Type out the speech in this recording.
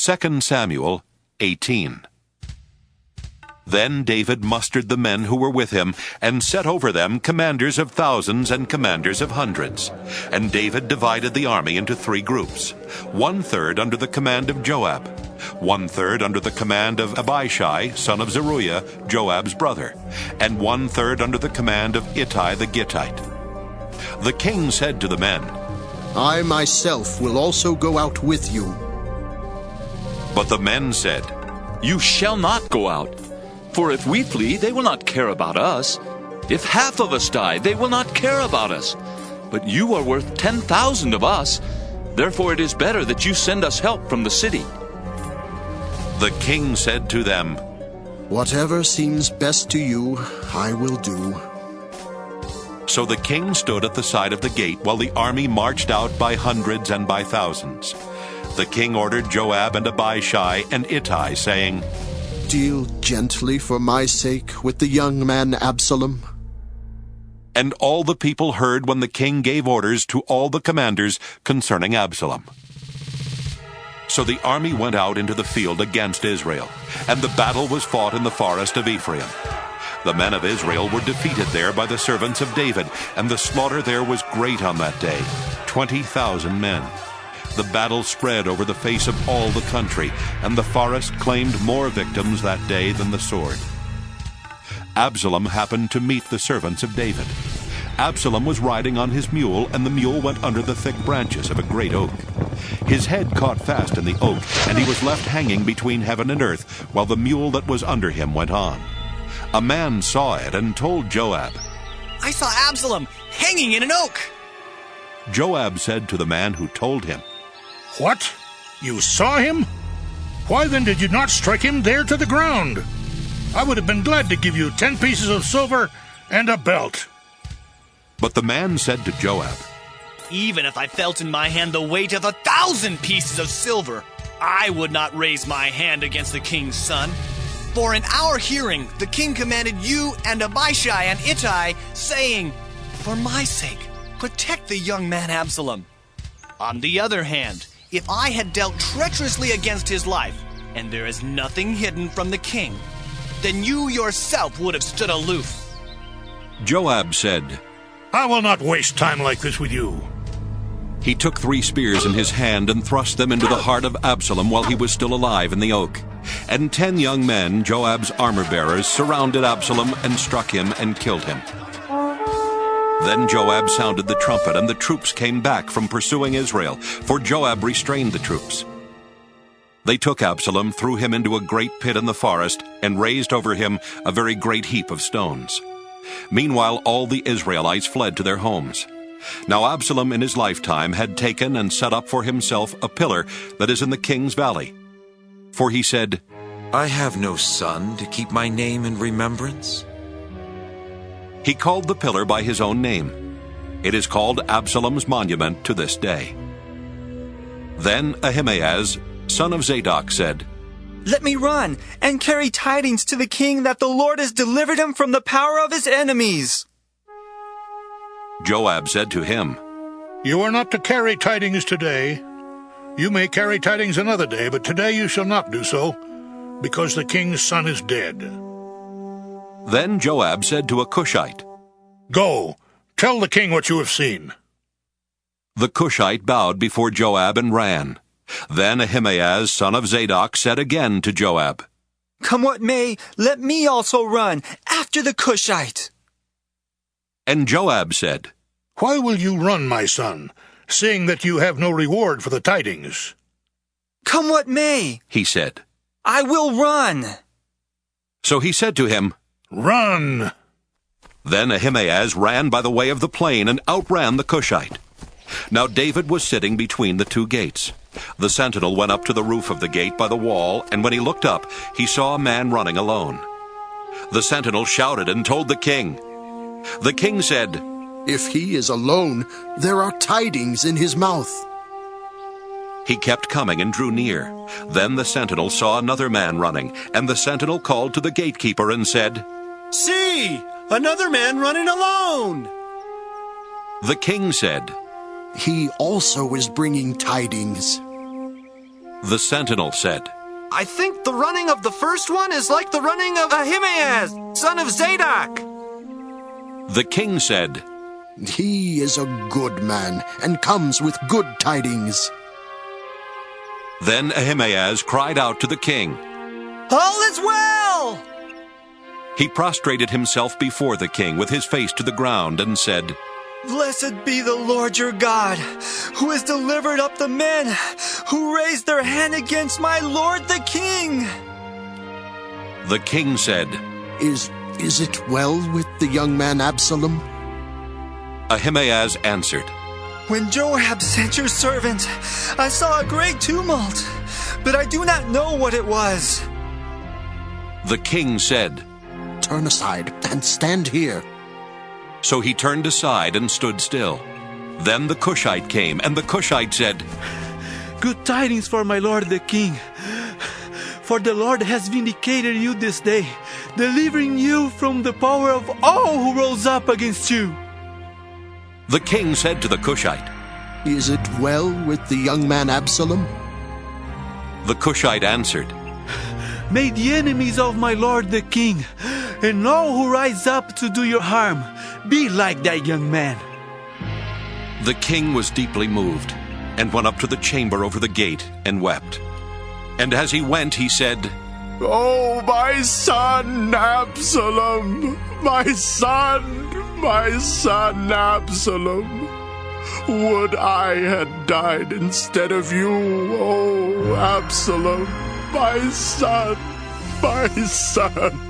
2 Samuel 18. Then David mustered the men who were with him, and set over them commanders of thousands and commanders of hundreds. And David divided the army into 3 groups, 1/3 under the command of Joab, 1/3 under the command of Abishai, son of Zeruiah, Joab's brother, and 1/3 under the command of Ittai the Gittite. The king said to the men, I myself will also go out with you. But the men said, You shall not go out. For if we flee, they will not care about us. If half of us die, they will not care about us. But you are worth 10,000 of us. Therefore it is better that you send us help from the city. The king said to them, Whatever seems best to you, I will do. So the king stood at the side of the gate while the army marched out by hundreds and by thousands. The king ordered Joab and Abishai and Ittai, saying, Deal gently for my sake with the young man Absalom. And all the people heard when the king gave orders to all the commanders concerning Absalom. So the army went out into the field against Israel, and the battle was fought in the forest of Ephraim. The men of Israel were defeated there by the servants of David, and the slaughter there was great on that day, 20,000 men. The battle spread over the face of all the country, and the forest claimed more victims that day than the sword. Absalom happened to meet the servants of David. Absalom was riding on his mule, and the mule went under the thick branches of a great oak. His head caught fast in the oak, and he was left hanging between heaven and earth, while the mule that was under him went on. A man saw it and told Joab, I saw Absalom hanging in an oak. Joab said to the man who told him, What? You saw him? Why then did you not strike him there to the ground? I would have been glad to give you 10 pieces of silver and a belt. But the man said to Joab, Even if I felt in my hand the weight of 1,000 pieces of silver, I would not raise my hand against the king's son. For in our hearing the king commanded you and Abishai and Ittai, saying, For my sake, protect the young man Absalom. On the other hand, if I had dealt treacherously against his life, and there is nothing hidden from the king, then you yourself would have stood aloof. Joab said, I will not waste time like this with you. He took 3 spears in his hand and thrust them into the heart of Absalom while he was still alive in the oak. And 10 young men, Joab's armor-bearers, surrounded Absalom and struck him and killed him. Then Joab sounded the trumpet, and the troops came back from pursuing Israel, for Joab restrained the troops. They took Absalom, threw him into a great pit in the forest, and raised over him a very great heap of stones. Meanwhile all the Israelites fled to their homes. Now Absalom in his lifetime had taken and set up for himself a pillar that is in the king's valley. For he said, I have no son to keep my name in remembrance. He called the pillar by his own name. It is called Absalom's monument to this day. Then Ahimaaz, son of Zadok, said, Let me run and carry tidings to the king that the Lord has delivered him from the power of his enemies. Joab said to him, You are not to carry tidings today. You may carry tidings another day, but today you shall not do so, because the king's son is dead. Then Joab said to a Cushite, Go, tell the king what you have seen. The Cushite bowed before Joab and ran. Then Ahimaaz, son of Zadok, said again to Joab, Come what may, let me also run after the Cushite. And Joab said, Why will you run, my son, seeing that you have no reward for the tidings? Come what may, he said, I will run. So he said to him, Run! Then Ahimaaz ran by the way of the plain and outran the Cushite. Now David was sitting between the 2 gates. The sentinel went up to the roof of the gate by the wall, and when he looked up, he saw a man running alone. The sentinel shouted and told the king. The king said, If he is alone, there are tidings in his mouth. He kept coming and drew near. Then the sentinel saw another man running, and the sentinel called to the gatekeeper and said, See, another man running alone. The king said, He also is bringing tidings. The sentinel said, I think the running of the first one is like the running of Ahimaaz, son of Zadok. The king said, He is a good man and comes with good tidings. Then Ahimaaz cried out to the king. All is well! He prostrated himself before the king with his face to the ground and said, Blessed be the Lord your God, who has delivered up the men who raised their hand against my lord the king. The king said, Is it well with the young man Absalom? Ahimaaz answered, When Joab sent your servant, I saw a great tumult, but I do not know what it was. The king said, Turn aside and stand here. So he turned aside and stood still. Then the Cushite came, and the Cushite said, Good tidings for my lord the king. For the Lord has vindicated you this day, delivering you from the power of all who rose up against you. The king said to the Cushite, Is it well with the young man Absalom? The Cushite answered, May the enemies of my lord the king, and all who rise up to do your harm, be like that young man. The king was deeply moved, and went up to the chamber over the gate, and wept. And as he went, he said, Oh, my son Absalom, my son Absalom. Would I had died instead of you, oh Absalom, my son, my son.